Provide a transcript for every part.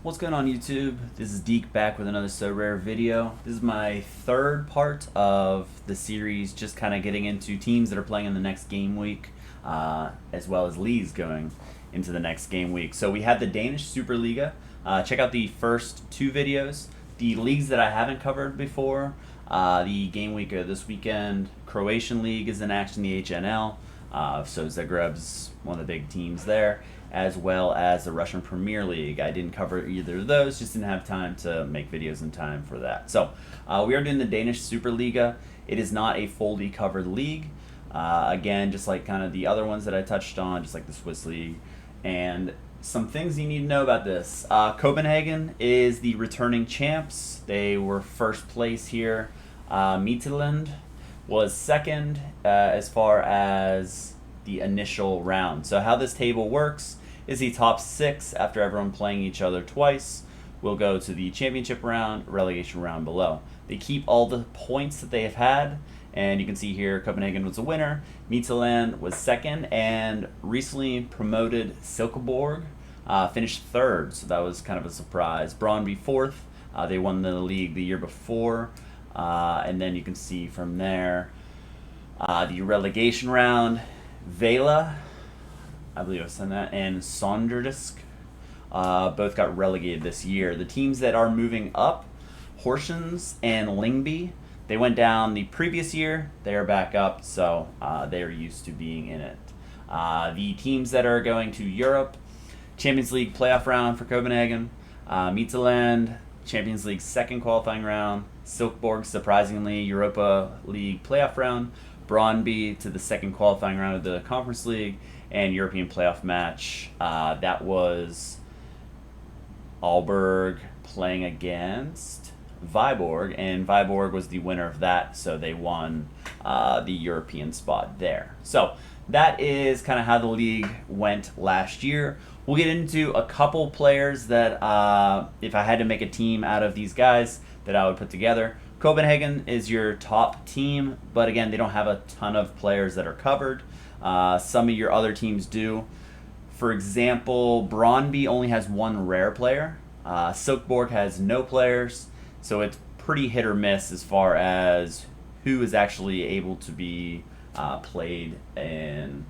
What's going on YouTube? This is Deke back with another Sorare video. This is my third part of the series, just kind of getting into teams that are playing in the next game week, as well as leagues going into the next game week. So we have the Danish Superliga. Check out the first two videos. The leagues that I haven't covered before, the game week of this weekend, Croatian League is in action, the HNL. So Zagreb's one of the big teams there, as well as the Russian Premier League. I didn't cover either of those, just didn't have time to make videos in time for that. So we are doing the Danish Superliga. It is not a fully covered league. Again, just like kind of the other ones that I touched on, just like the Swiss League. And some things you need to know about this. Copenhagen is the returning champs. They were first place here. Midfield was second as far as the initial round. So how this table works is the top six, after everyone playing each other twice, will go to the championship round, relegation round below. They keep all the points that they have had, and you can see here Copenhagen was the winner, Midtjylland was second, and recently promoted Silkeborg finished third, so that was kind of a surprise. Brøndby fourth, they won the league the year before, and then you can see from there the relegation round, Vela, I believe I said that, and Sonderdisk both got relegated this year. The teams that are moving up, Horsens and Lyngby, they went down the previous year. They are back up, so they are used to being in it. The teams that are going to Europe, Champions League playoff round for Copenhagen, Midtjylland, Champions League second qualifying round, Silkeborg, surprisingly, Europa League playoff round, Brøndby to the second qualifying round of the Conference League, and European playoff match. That was Aalborg playing against Viborg, and Viborg was the winner of that, so they won the European spot there. So that is kind of how the league went last year. We'll get into a couple players that, if I had to make a team out of these guys, that I would put together. Copenhagen is your top team, but again, they don't have a ton of players that are covered. Some of your other teams do. For example, Brøndby only has one rare player. Silkeborg has no players, so it's pretty hit or miss as far as who is actually able to be played in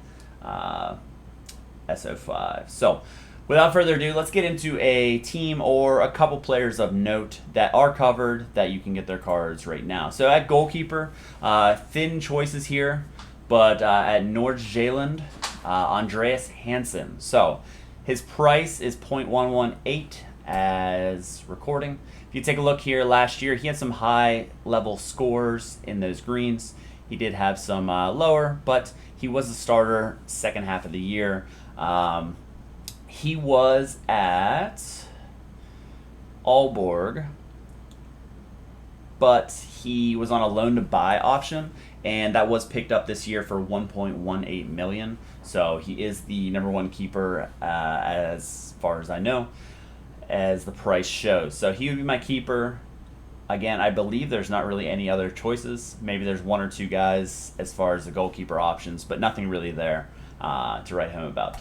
SO5. So without further ado, let's get into a team or a couple players of note that are covered that you can get their cards right now. So at goalkeeper, thin choices here, but at Nordjylland, Andreas Hansen. So his price is 0.118 as recording. If you take a look here, last year he had some high level scores in those greens. He did have some lower, but he was a starter second half of the year. He was at Aalborg, but he was on a loan to buy option, and that was picked up this year for 1.18 million. So he is the number one keeper as far as I know, as the price shows. So he would be my keeper. Again, I believe there's not really any other choices. Maybe there's one or two guys as far as the goalkeeper options, but nothing really there to write home about.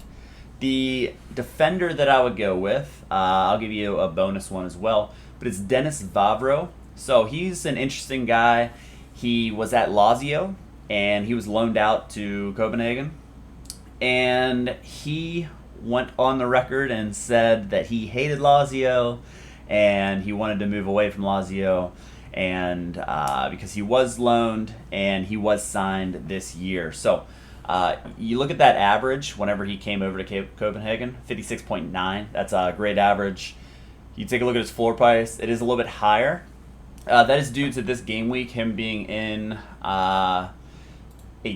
The defender that I would go with, I'll give you a bonus one as well, but it's Dennis Vavro. So he's an interesting guy. He was at Lazio, and he was loaned out to Copenhagen. And he went on the record and said that he hated Lazio, and he wanted to move away from Lazio, and because he was loaned, and he was signed this year. So you look at that average whenever he came over to Copenhagen, 56.9. That's a great average. You take a look at his floor price, it is a little bit higher. That is due to this game week, him being in a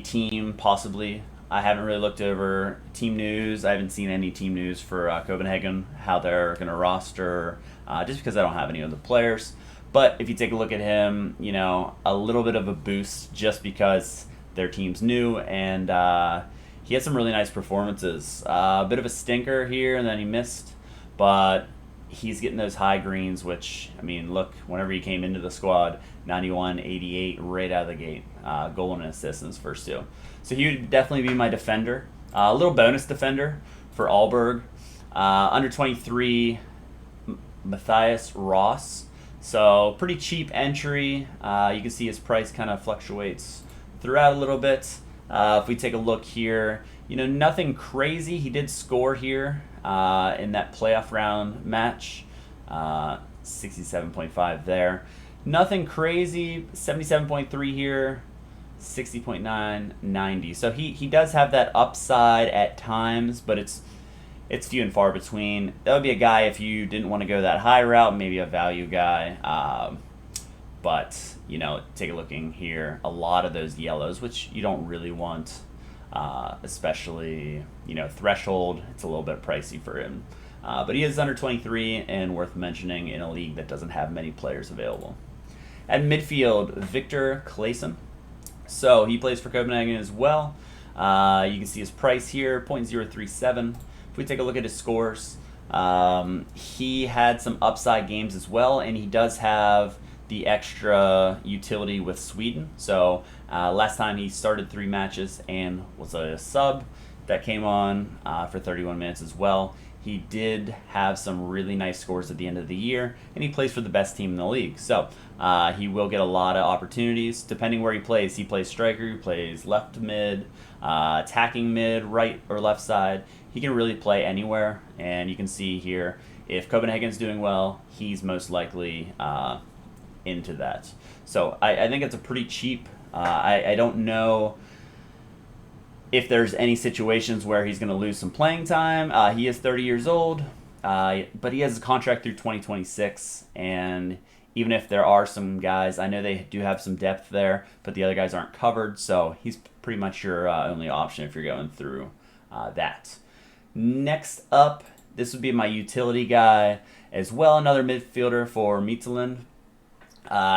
team possibly. I haven't really looked over team news. I haven't seen any team news for Copenhagen, how they're going to roster, just because I don't have any of the players. But if you take a look at him, you know, a little bit of a boost just because their team's new, and he had some really nice performances. A bit of a stinker here, and then he missed, but he's getting those high greens, which, I mean, look, whenever he came into the squad, 91, 88 right out of the gate. Goal and assist in his first two. So he would definitely be my defender. A little bonus defender for Aalborg. Under 23 Matthias Ross. So pretty cheap entry. You can see his price kind of fluctuates throughout a little bit. If we take a look here, nothing crazy. He did score here in that playoff round match. 67.5 there. Nothing crazy. 77.3 here. 60.9, 90. So he does have that upside at times, but it's few and far between. That would be a guy if you didn't want to go that high route, maybe a value guy. But, take a look in here. A lot of those yellows, which you don't really want, especially, threshold. It's a little bit pricey for him. But he is under 23 and worth mentioning in a league that doesn't have many players available. At midfield, Victor Claesson. So he plays for Copenhagen as well. You can see his price here, 0.037. If we take a look at his scores, he had some upside games as well, and he does have the extra utility with Sweden. So last time he started 3 matches and was a sub that came on for 31 minutes as well. He did have some really nice scores at the end of the year, and he plays for the best team in the league. So he will get a lot of opportunities depending where he plays. He plays striker, he plays left mid, attacking mid, right or left side. He can really play anywhere, and you can see here if Copenhagen's doing well, he's most likely into that. So I think it's a pretty cheap. I don't know if there's any situations where he's going to lose some playing time. He is 30 years old, but he has a contract through 2026, and even if there are some guys, I know they do have some depth there, but the other guys aren't covered, so he's pretty much your only option if you're going through that. Next up, this would be my utility guy as well, another midfielder for Midtjylland.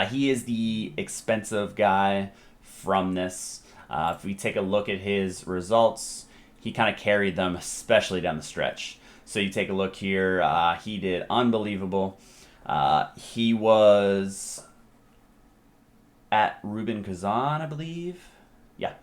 He is the expensive guy from this. If we take a look at his results, he kind of carried them, especially down the stretch. So you take a look here, he did unbelievable. He was at Rubin Kazan, I believe. Yeah.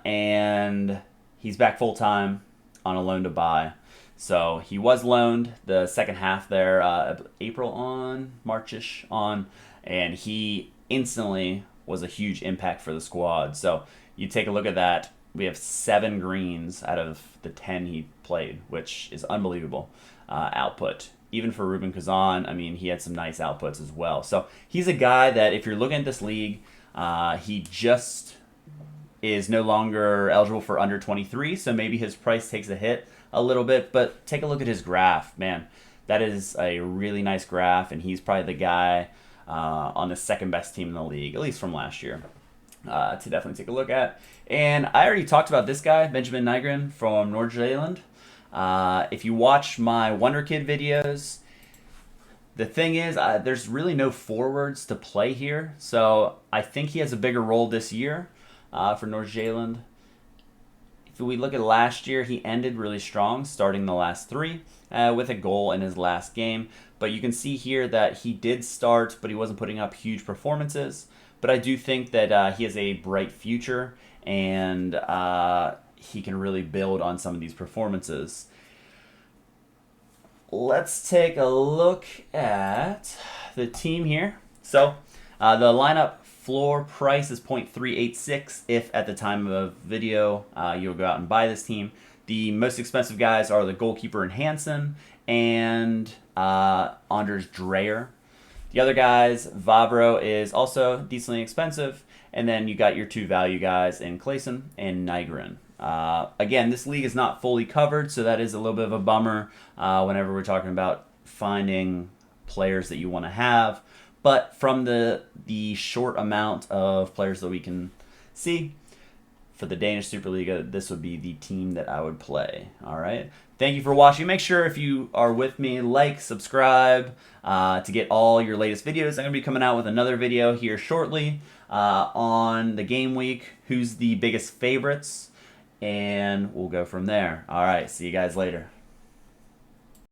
And he's back full-time on a loan to buy. So he was loaned the second half there, April on, March-ish on, and he instantly was a huge impact for the squad. So you take a look at that. We have 7 greens out of the 10 he played, which is unbelievable output. Even for Rubin Kazan, I mean, he had some nice outputs as well. So he's a guy that if you're looking at this league, he just is no longer eligible for under 23, so maybe his price takes a hit a little bit, but take a look at his graph. Man, that is a really nice graph, and he's probably the guy on the second best team in the league, at least from last year, to definitely take a look at. And I already talked about this guy, Benjamin Nygren from Nordsjælland. If you watch my Wonder Kid videos, the thing is, there's really no forwards to play here, so I think he has a bigger role this year for Nordsjælland. If we look at last year, he ended really strong, starting the last 3 with a goal in his last game. But you can see here that he did start, but he wasn't putting up huge performances. But I do think that he has a bright future, and he can really build on some of these performances. Let's take a look at the team here. So the lineup floor price is 0.386 if at the time of video you'll go out and buy this team. The most expensive guys are the Goalkeeper and Hansen and Anders Dreyer. The other guys, Vavro is also decently expensive, and then you got your 2 value guys in Claesson and Nygren. Again, this league is not fully covered, so that is a little bit of a bummer whenever we're talking about finding players that you want to have. But from the short amount of players that we can see, for the Danish Superliga, this would be the team that I would play. All right. Thank you for watching. Make sure if you are with me, like, subscribe to get all your latest videos. I'm going to be coming out with another video here shortly on the game week, who's the biggest favorites, and we'll go from there. All right. See you guys later.